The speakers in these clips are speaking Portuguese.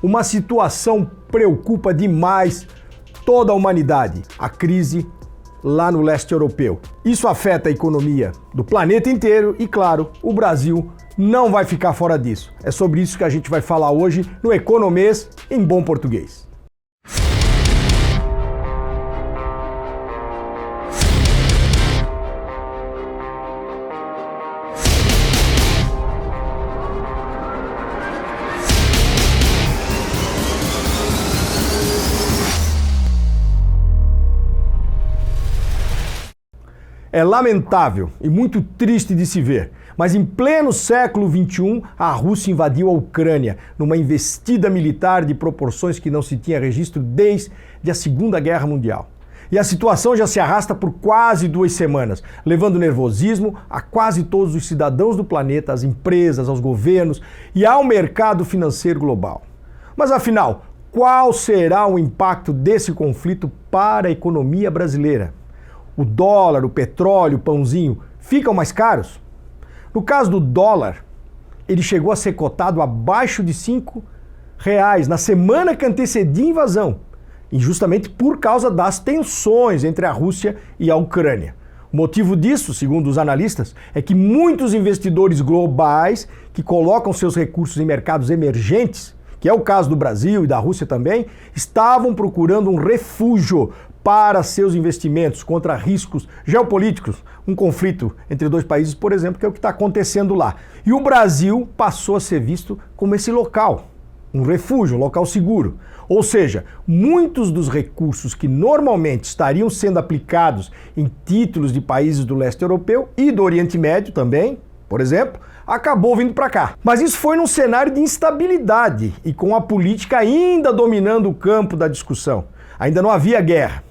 Uma situação preocupa demais toda a humanidade, a crise lá no leste europeu. Isso afeta a economia do planeta inteiro e, claro, o Brasil não vai ficar fora disso. É sobre isso que a gente vai falar hoje no Economês em bom português. É lamentável e muito triste de se ver, mas em pleno século XXI, a Rússia invadiu a Ucrânia numa investida militar de proporções que não se tinha registro desde a Segunda Guerra Mundial. E a situação já se arrasta por quase 2 semanas, levando nervosismo a quase todos os cidadãos do planeta, às empresas, aos governos e ao mercado financeiro global. Mas afinal, qual será o impacto desse conflito para a economia brasileira? O dólar, o petróleo, o pãozinho ficam mais caros? No caso do dólar, ele chegou a ser cotado abaixo de R$ 5 na semana que antecedia a invasão, e justamente por causa das tensões entre a Rússia e a Ucrânia. O motivo disso, segundo os analistas, é que muitos investidores globais que colocam seus recursos em mercados emergentes, que é o caso do Brasil e da Rússia também, estavam procurando um refúgio para seus investimentos contra riscos geopolíticos, um conflito entre 2 países, por exemplo, que é o que está acontecendo lá. E o Brasil passou a ser visto como esse local, um refúgio, um local seguro. Ou seja, muitos dos recursos que normalmente estariam sendo aplicados em títulos de países do leste europeu e do Oriente Médio também, por exemplo, acabou vindo para cá. Mas isso foi num cenário de instabilidade e com a política ainda dominando o campo da discussão. Ainda não havia guerra.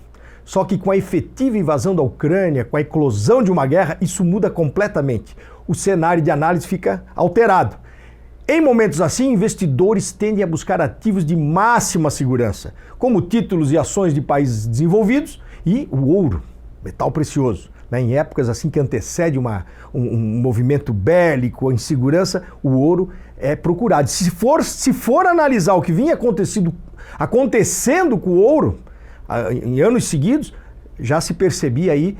Só que com a efetiva invasão da Ucrânia, com a eclosão de uma guerra, isso muda completamente. O cenário de análise fica alterado. Em momentos assim, investidores tendem a buscar ativos de máxima segurança, como títulos e ações de países desenvolvidos e o ouro, metal precioso. Em épocas assim que antecede um movimento bélico, a insegurança, o ouro é procurado. Se for analisar o que vinha acontecendo com o ouro em anos seguidos, já se percebia aí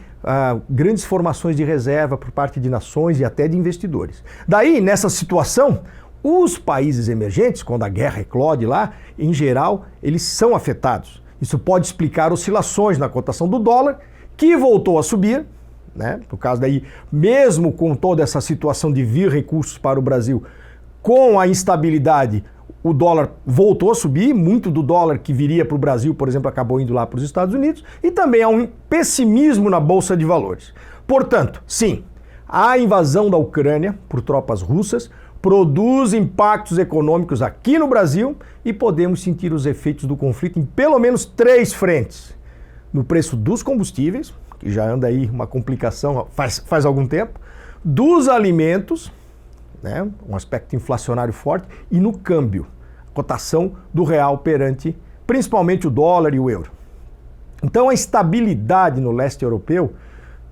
grandes formações de reserva por parte de nações e até de investidores. Daí, nessa situação, os países emergentes, quando a guerra eclode lá, em geral, eles são afetados. Isso pode explicar oscilações na cotação do dólar, que voltou a subir, né? No caso daí, mesmo com toda essa situação de vir recursos para o Brasil, com a instabilidade, o dólar voltou a subir, muito do dólar que viria para o Brasil, por exemplo, acabou indo lá para os Estados Unidos, e também há um pessimismo na Bolsa de Valores. Portanto, sim, a invasão da Ucrânia por tropas russas produz impactos econômicos aqui no Brasil e podemos sentir os efeitos do conflito em pelo menos 3 frentes. No preço dos combustíveis, que já anda aí uma complicação faz algum tempo, dos alimentos, né, um aspecto inflacionário forte, e no câmbio, cotação do real perante principalmente o dólar e o euro. Então a instabilidade no leste europeu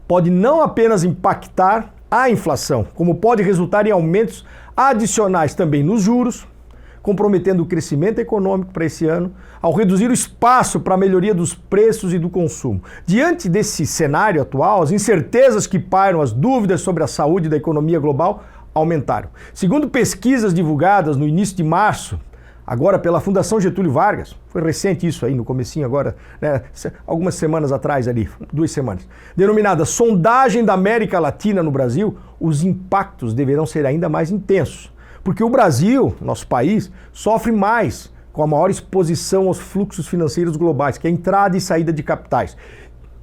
pode não apenas impactar a inflação, como pode resultar em aumentos adicionais também nos juros, comprometendo o crescimento econômico para esse ano, ao reduzir o espaço para a melhoria dos preços e do consumo. Diante desse cenário atual, as incertezas que pairam, as dúvidas sobre a saúde da economia global aumentaram. Segundo pesquisas divulgadas no início de março, agora pela Fundação Getúlio Vargas, foi recente isso aí, no comecinho agora, né, algumas semanas atrás ali, 2 semanas, denominada Sondagem da América Latina no Brasil, os impactos deverão ser ainda mais intensos, porque o Brasil, nosso país, sofre mais com a maior exposição aos fluxos financeiros globais, que é a entrada e saída de capitais,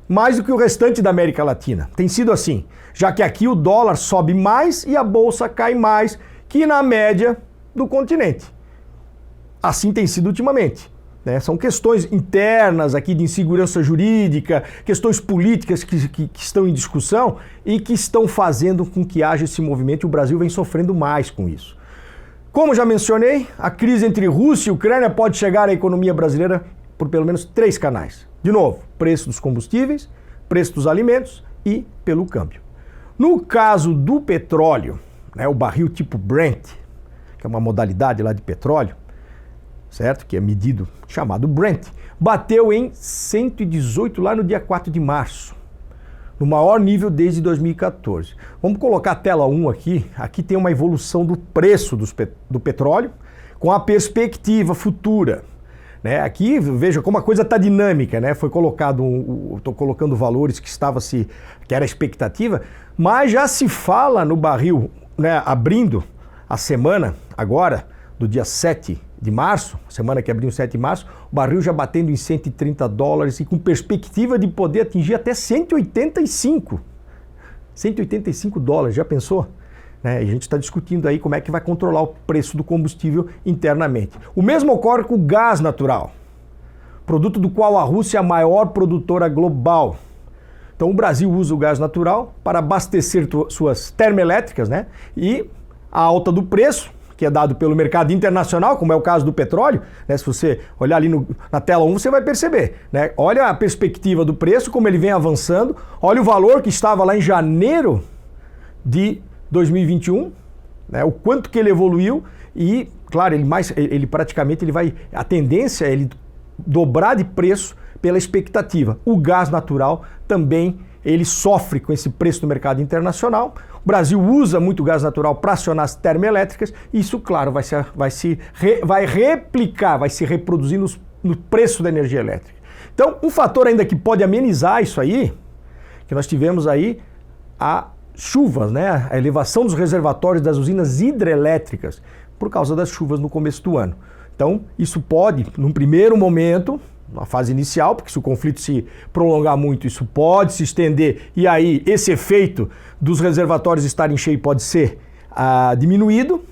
mais do que o restante da América Latina. Tem sido assim, já que aqui o dólar sobe mais e a bolsa cai mais que na média do continente. Assim tem sido ultimamente. Né? São questões internas aqui de insegurança jurídica, questões políticas que estão em discussão e que estão fazendo com que haja esse movimento e o Brasil vem sofrendo mais com isso. Como já mencionei, a crise entre Rússia e Ucrânia pode chegar à economia brasileira por pelo menos 3 canais. De novo, preço dos combustíveis, preço dos alimentos e pelo câmbio. No caso do petróleo, né, o barril tipo Brent, que é uma modalidade lá de petróleo, certo? Que é medido, chamado Brent, bateu em 118 lá no dia 4 de março, no maior nível desde 2014. Vamos colocar a tela 1 aqui. Aqui tem uma evolução do preço do petróleo com a perspectiva futura. Né? Aqui, veja como a coisa está dinâmica, né? Foi colocado, estou colocando valores que era a expectativa, mas já se fala no barril, né, abrindo a semana agora, do dia 7 de março, semana que abriu 7 de março, o barril já batendo em $130 e com perspectiva de poder atingir até 185 dólares, já pensou? Né? A gente está discutindo aí como é que vai controlar o preço do combustível internamente. O mesmo ocorre com o gás natural, produto do qual a Rússia é a maior produtora global. Então o Brasil usa o gás natural para abastecer suas termoelétricas, né? E a alta do preço, que é dado pelo mercado internacional, como é o caso do petróleo, né? Se você olhar ali na tela 1, você vai perceber, né? Olha a perspectiva do preço, como ele vem avançando, olha o valor que estava lá em janeiro de 2021, né? O quanto que ele evoluiu e, claro, a tendência é ele dobrar de preço pela expectativa. O gás natural também ele sofre com esse preço do mercado internacional. O Brasil usa muito gás natural para acionar as termoelétricas e isso, claro, vai replicar, vai se reproduzir no preço da energia elétrica. Então, um fator ainda que pode amenizar isso aí, que nós tivemos aí a chuvas, né? A elevação dos reservatórios das usinas hidrelétricas por causa das chuvas no começo do ano. Então, isso pode, num primeiro momento, na fase inicial, porque se o conflito se prolongar muito, isso pode se estender e aí esse efeito dos reservatórios estarem cheios pode ser diminuído.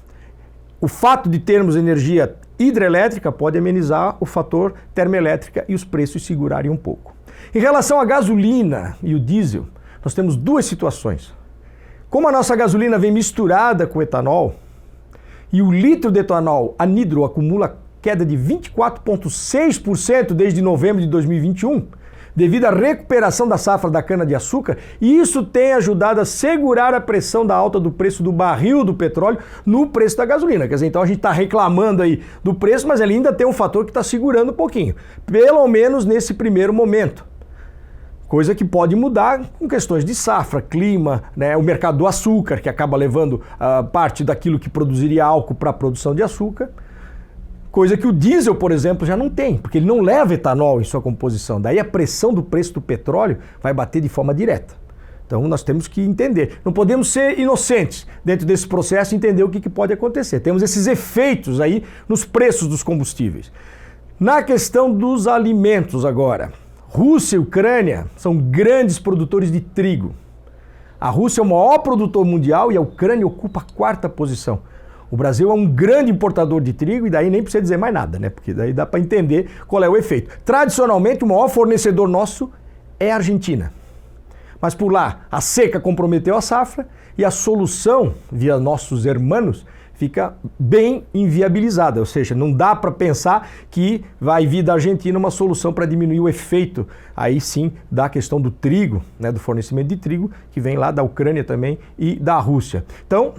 O fato de termos energia hidrelétrica pode amenizar o fator termoelétrica e os preços segurarem um pouco. Em relação à gasolina e o diesel, nós temos duas situações. Como a nossa gasolina vem misturada com etanol e o litro de etanol anidro acumula queda de 24,6% desde novembro de 2021, devido à recuperação da safra da cana-de-açúcar, e isso tem ajudado a segurar a pressão da alta do preço do barril do petróleo no preço da gasolina. Quer dizer, então a gente está reclamando aí do preço, mas ele ainda tem um fator que está segurando um pouquinho, pelo menos nesse primeiro momento. Coisa que pode mudar com questões de safra, clima, né, o mercado do açúcar, que acaba levando parte daquilo que produziria álcool para a produção de açúcar. Coisa que o diesel, por exemplo, já não tem, porque ele não leva etanol em sua composição. Daí a pressão do preço do petróleo vai bater de forma direta. Então nós temos que entender. Não podemos ser inocentes dentro desse processo e entender o que pode acontecer. Temos esses efeitos aí nos preços dos combustíveis. Na questão dos alimentos agora, Rússia e Ucrânia são grandes produtores de trigo. A Rússia é o maior produtor mundial e a Ucrânia ocupa a 4ª posição. O Brasil é um grande importador de trigo e daí nem precisa dizer mais nada, né? Porque daí dá para entender qual é o efeito. Tradicionalmente, o maior fornecedor nosso é a Argentina. Mas por lá, a seca comprometeu a safra e a solução, via nossos hermanos, fica bem inviabilizada. Ou seja, não dá para pensar que vai vir da Argentina uma solução para diminuir o efeito, aí sim, da questão do trigo, né? Do fornecimento de trigo, que vem lá da Ucrânia também e da Rússia. Então,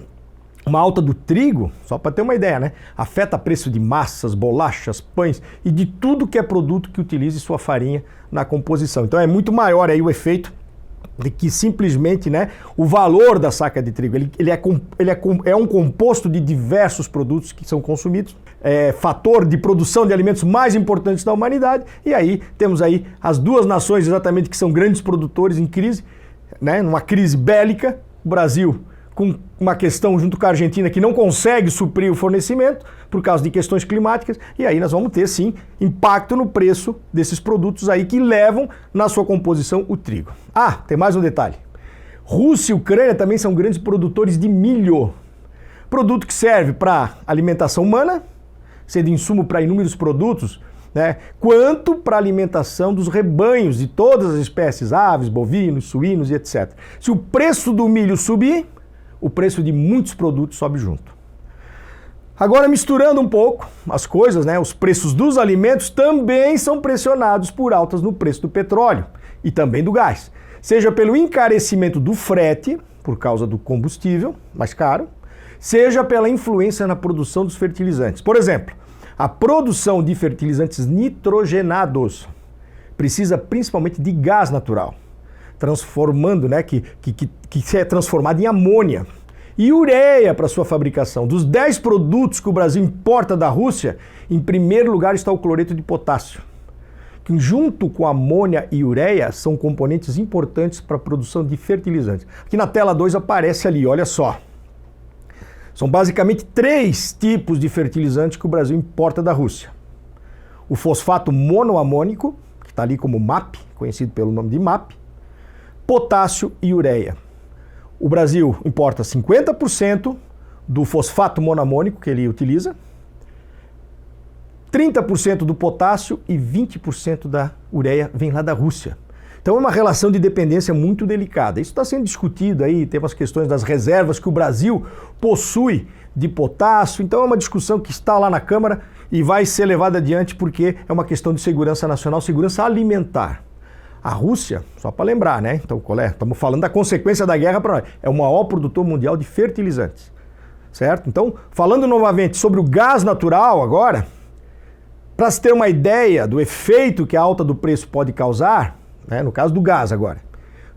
uma alta do trigo, só para ter uma ideia, né? Afeta o preço de massas, bolachas, pães e de tudo que é produto que utilize sua farinha na composição. Então é muito maior aí o efeito de que simplesmente, né, o valor da saca de trigo. Ele é um composto de diversos produtos que são consumidos, é fator de produção de alimentos mais importantes da humanidade, e aí temos aí as duas nações exatamente que são grandes produtores em crise, né, numa crise bélica, o Brasil com uma questão junto com a Argentina que não consegue suprir o fornecimento por causa de questões climáticas, e aí nós vamos ter sim impacto no preço desses produtos aí que levam na sua composição o trigo. Ah, tem mais um detalhe. Rússia e Ucrânia também são grandes produtores de milho, produto que serve para alimentação humana, sendo insumo para inúmeros produtos, né, quanto para a alimentação dos rebanhos de todas as espécies, aves, bovinos, suínos e etc. Se o preço do milho subir, o preço de muitos produtos sobe junto. Agora, misturando um pouco as coisas, né, os preços dos alimentos também são pressionados por altas no preço do petróleo e também do gás. Seja pelo encarecimento do frete, por causa do combustível mais caro, seja pela influência na produção dos fertilizantes. Por exemplo, A produção de fertilizantes nitrogenados precisa principalmente de gás natural, transformando, né, que é transformado em amônia e ureia para sua fabricação. Dos 10 produtos que o Brasil importa da Rússia, em primeiro lugar está o cloreto de potássio, que junto com amônia e ureia são componentes importantes para a produção de fertilizantes. Aqui na tela 2 aparece ali, olha só. São basicamente 3 tipos de fertilizantes que o Brasil importa da Rússia. O fosfato monoamônico, que está ali como MAP, conhecido pelo nome de MAP, potássio e ureia. O Brasil importa 50% do fosfato monoamônico que ele utiliza, 30% do potássio e 20% da ureia vem lá da Rússia. Então é uma relação de dependência muito delicada. Isso está sendo discutido aí, tem umas questões das reservas que o Brasil possui de potássio. Então é uma discussão que está lá na Câmara e vai ser levada adiante porque é uma questão de segurança nacional, segurança alimentar. A Rússia, só para lembrar, né? Então, estamos falando da consequência da guerra para nós. É o maior produtor mundial de fertilizantes, certo? Então, falando novamente sobre o gás natural agora, para se ter uma ideia do efeito que a alta do preço pode causar, né, no caso do gás agora,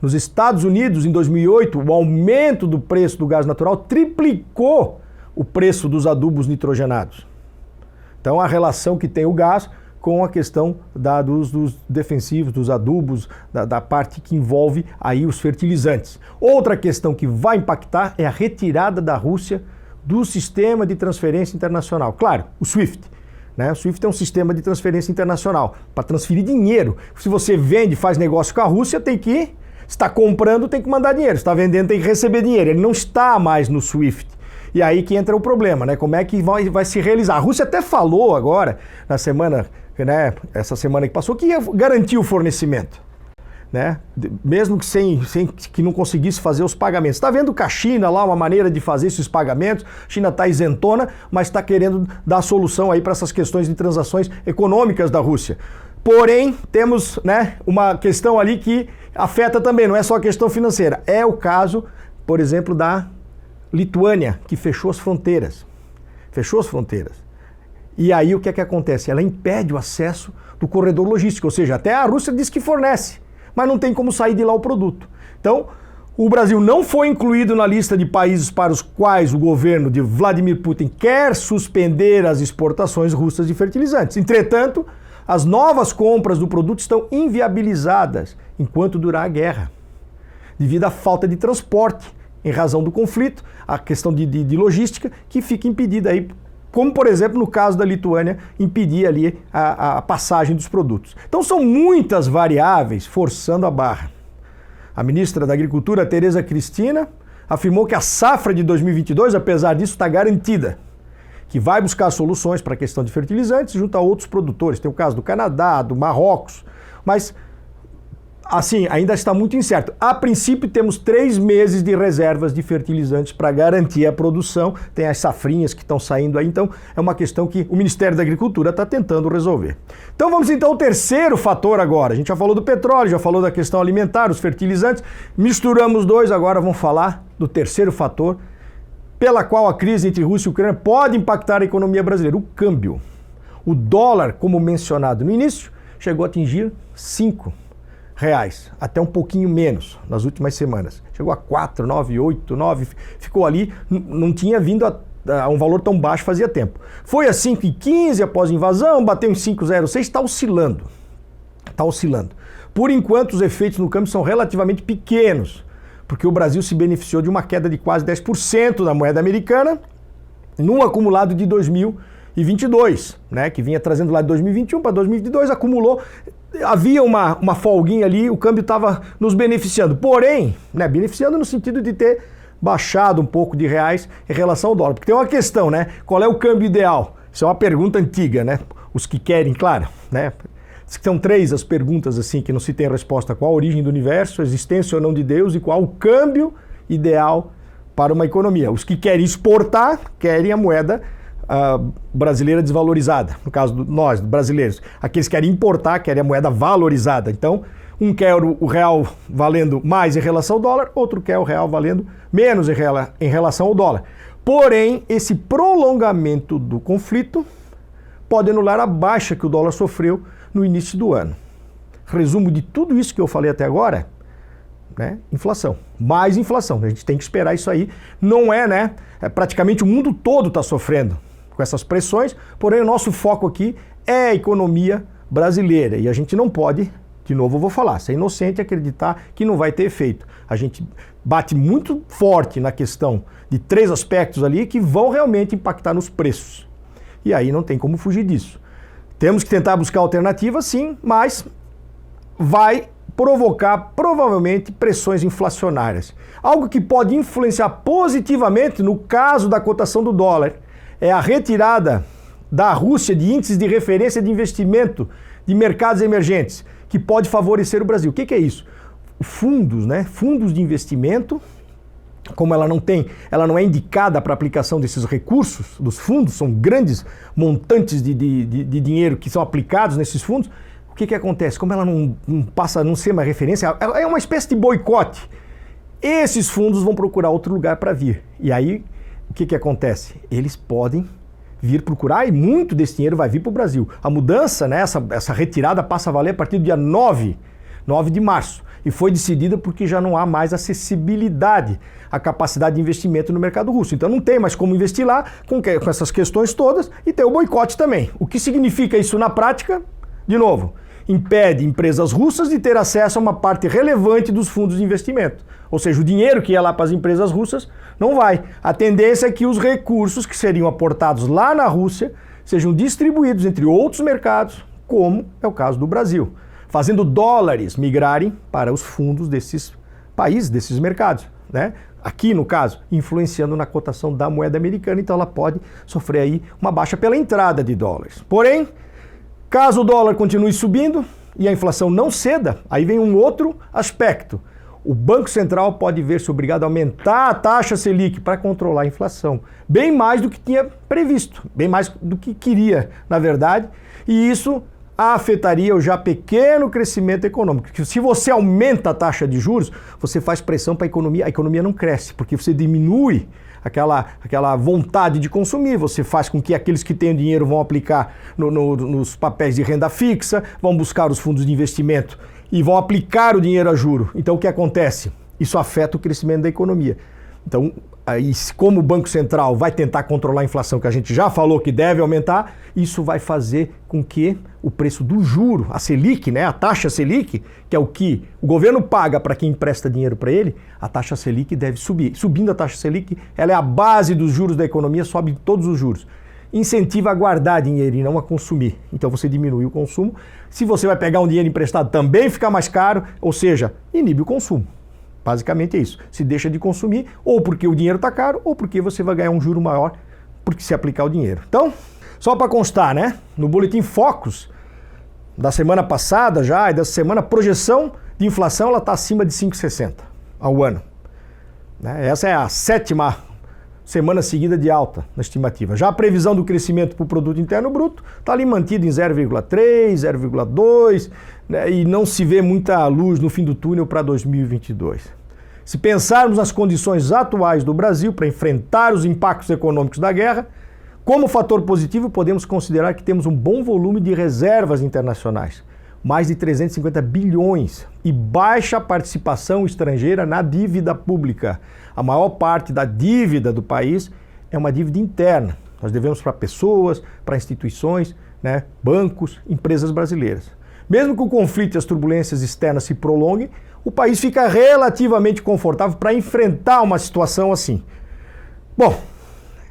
nos Estados Unidos, em 2008, o aumento do preço do gás natural triplicou o preço dos adubos nitrogenados. Então, a relação que tem o gás com a questão dos defensivos, dos adubos, da parte que envolve aí os fertilizantes. Outra questão que vai impactar é a retirada da Rússia do sistema de transferência internacional. Claro, o SWIFT. O SWIFT é um sistema de transferência internacional para transferir dinheiro. Se você vende, faz negócio com a Rússia, tem que, se está comprando, tem que mandar dinheiro. Se está vendendo, tem que receber dinheiro. Ele não está mais no SWIFT. E aí que entra o problema, né? Como é que vai se realizar? A Rússia até falou agora, na semana, né, essa semana que passou, que ia garantir o fornecimento, né? Mesmo que não conseguisse fazer os pagamentos. Está vendo com a China lá uma maneira de fazer esses pagamentos, a China está isentona, mas está querendo dar solução aí para essas questões de transações econômicas da Rússia. Porém, temos, né, uma questão ali que afeta também, não é só a questão financeira, é o caso, por exemplo, da Lituânia, que fechou as fronteiras. Fechou as fronteiras. E aí o que é que acontece? Ela impede o acesso do corredor logístico, ou seja, até a Rússia diz que fornece, mas não tem como sair de lá o produto. Então, o Brasil não foi incluído na lista de países para os quais o governo de Vladimir Putin quer suspender as exportações russas de fertilizantes. Entretanto, as novas compras do produto estão inviabilizadas enquanto durar a guerra, devido à falta de transporte, em razão do conflito, a questão de logística, que fica impedida aí, como por exemplo no caso da Lituânia, impedir ali a passagem dos produtos. Então são muitas variáveis forçando a barra. A ministra da Agricultura, Tereza Cristina, afirmou que a safra de 2022, apesar disso, está garantida, que vai buscar soluções para a questão de fertilizantes junto a outros produtores. Tem o caso do Canadá, do Marrocos, mas assim, ainda está muito incerto. A princípio, temos 3 meses de reservas de fertilizantes para garantir a produção. Tem as safrinhas que estão saindo aí, então é uma questão que o Ministério da Agricultura está tentando resolver. Então vamos então ao terceiro fator agora. A gente já falou do petróleo, já falou da questão alimentar, os fertilizantes. Misturamos dois, agora vamos falar do terceiro fator pela qual a crise entre Rússia e Ucrânia pode impactar a economia brasileira, o câmbio. O dólar, como mencionado no início, chegou a atingir R$5, até um pouquinho menos nas últimas semanas. Chegou a 4, 9, 8, 9, ficou ali, não tinha vindo a um valor tão baixo fazia tempo. Foi a 5,15 após a invasão, bateu em 5,06, está oscilando. Está oscilando. Por enquanto, os efeitos no câmbio são relativamente pequenos, porque o Brasil se beneficiou de uma queda de quase 10% da moeda americana no acumulado de 2022, né, que vinha trazendo lá de 2021 para 2022, acumulou. Havia uma folguinha ali, o câmbio estava nos beneficiando, porém, né, beneficiando no sentido de ter baixado um pouco de reais em relação ao dólar. Porque tem uma questão, né? Qual é o câmbio ideal? Isso é uma pergunta antiga, né? Os que querem, claro, né? São 3 as perguntas assim que não se tem resposta: qual a origem do universo, a existência ou não de Deus e qual o câmbio ideal para uma economia. Os que querem exportar, querem a moeda brasileira desvalorizada, no caso nós, brasileiros. Aqueles que querem importar, querem a moeda valorizada. Então, um quer o real valendo mais em relação ao dólar, outro quer o real valendo menos em relação ao dólar. Porém, esse prolongamento do conflito pode anular a baixa que o dólar sofreu no início do ano. Resumo de tudo isso que eu falei até agora, né? Inflação. Mais inflação. A gente tem que esperar isso aí. Não é, né? Praticamente o mundo todo está sofrendo com essas pressões, porém o nosso foco aqui é a economia brasileira e a gente não pode, de novo eu vou falar, ser inocente e acreditar que não vai ter efeito. A gente bate muito forte na questão de 3 aspectos ali que vão realmente impactar nos preços. E aí não tem como fugir disso. Temos que tentar buscar alternativas, sim, mas vai provocar provavelmente pressões inflacionárias. Algo que pode influenciar positivamente no caso da cotação do dólar é a retirada da Rússia de índices de referência de investimento de mercados emergentes, que pode favorecer o Brasil. O que é isso? Fundos, né? Fundos de investimento, como ela não é indicada para aplicação desses recursos dos fundos, são grandes montantes de dinheiro que são aplicados nesses fundos. O que acontece? Como ela não passa a não ser uma referência, é uma espécie de boicote. Esses fundos vão procurar outro lugar para vir. E aí, o que acontece? Eles podem vir procurar e muito desse dinheiro vai vir para o Brasil. A mudança, né, essa retirada passa a valer a partir do dia 9 de março. E foi decidida porque já não há mais acessibilidade à capacidade de investimento no mercado russo. Então não tem mais como investir lá com essas questões todas e tem o boicote também. O que significa isso na prática? De novo, impede empresas russas de ter acesso a uma parte relevante dos fundos de investimento. Ou seja, o dinheiro que ia lá para as empresas russas não vai. A tendência é que os recursos que seriam aportados lá na Rússia sejam distribuídos entre outros mercados, como é o caso do Brasil, fazendo dólares migrarem para os fundos desses países, desses mercados, né? Aqui, no caso, influenciando na cotação da moeda americana, então ela pode sofrer aí uma baixa pela entrada de dólares. Porém, caso o dólar continue subindo e a inflação não ceda, aí vem um outro aspecto. O Banco Central pode ver-se obrigado a aumentar a taxa Selic para controlar a inflação, bem mais do que tinha previsto, bem mais do que queria, na verdade, e isso afetaria o já pequeno crescimento econômico. Porque se você aumenta a taxa de juros, você faz pressão para a economia não cresce, porque você diminui aquela vontade de consumir, você faz com que aqueles que têm dinheiro vão aplicar nos papéis de renda fixa, vão buscar os fundos de investimento e vão aplicar o dinheiro a juro. Então o que acontece? Isso afeta o crescimento da economia. Então, aí, como o Banco Central vai tentar controlar a inflação, que a gente já falou que deve aumentar, isso vai fazer com que o preço do juro, a Selic, né, a taxa Selic, que é o que o governo paga para quem empresta dinheiro para ele, a taxa Selic deve subir. Subindo a taxa Selic, ela é a base dos juros da economia, sobe todos os juros. Incentiva a guardar dinheiro e não a consumir. Então você diminui o consumo. Se você vai pegar um dinheiro emprestado, também fica mais caro, ou seja, inibe o consumo. Basicamente é isso. Se deixa de consumir, ou porque o dinheiro está caro, ou porque você vai ganhar um juro maior porque se aplicar o dinheiro. Então, só para constar, né? No Boletim Focus da semana passada já e dessa semana, a projeção de inflação ela está acima de 5,60 ao ano. Essa é a 7ª semana seguida de alta na estimativa. Já a previsão do crescimento para o Produto Interno Bruto está ali mantido em 0,3, 0,2, né, e não se vê muita luz no fim do túnel para 2022. Se pensarmos nas condições atuais do Brasil para enfrentar os impactos econômicos da guerra, como fator positivo podemos considerar que temos um bom volume de reservas internacionais, mais de 350 bilhões, e baixa participação estrangeira na dívida pública. A maior parte da dívida do país é uma dívida interna. Nós devemos para pessoas, para instituições, né, bancos, empresas brasileiras. Mesmo que o conflito e as turbulências externas se prolonguem, o país fica relativamente confortável para enfrentar uma situação assim. Bom,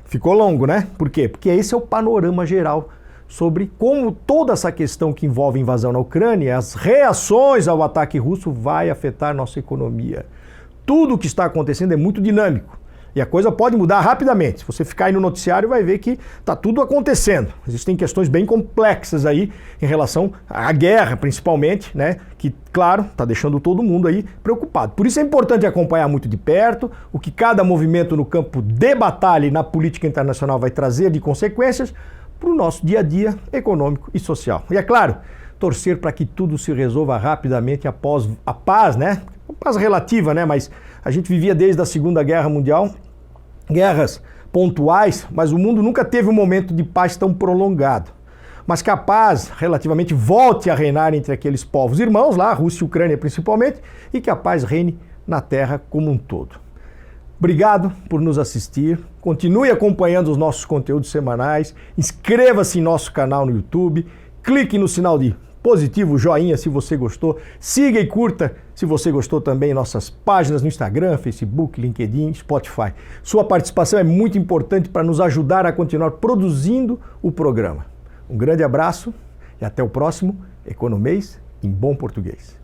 ficou longo, né? Por quê? Porque esse é o panorama geral sobre como toda essa questão que envolve a invasão na Ucrânia, as reações ao ataque russo vai afetar nossa economia. Tudo o que está acontecendo é muito dinâmico e a coisa pode mudar rapidamente. Se você ficar aí no noticiário vai ver que está tudo acontecendo. Existem questões bem complexas aí em relação à guerra, principalmente, né? Que, claro, está deixando todo mundo aí preocupado. Por isso é importante acompanhar muito de perto o que cada movimento no campo de batalha e na política internacional vai trazer de consequências para o nosso dia a dia econômico e social. E é claro, torcer para que tudo se resolva rapidamente após a paz, né? Paz relativa, né? Mas a gente vivia desde a Segunda Guerra Mundial guerras pontuais, mas o mundo nunca teve um momento de paz tão prolongado. mas que a paz relativamente volte a reinar entre aqueles povos irmãos, lá, Rússia e Ucrânia principalmente, e que a paz reine na Terra como um todo. Obrigado por nos assistir, continue acompanhando os nossos conteúdos semanais, inscreva-se em nosso canal no YouTube, clique no sinal de positivo, joinha se você gostou, siga e curta se você gostou também nossas páginas no Instagram, Facebook, LinkedIn, Spotify. Sua participação é muito importante para nos ajudar a continuar produzindo o programa. Um grande abraço e até o próximo Economês em Bom Português.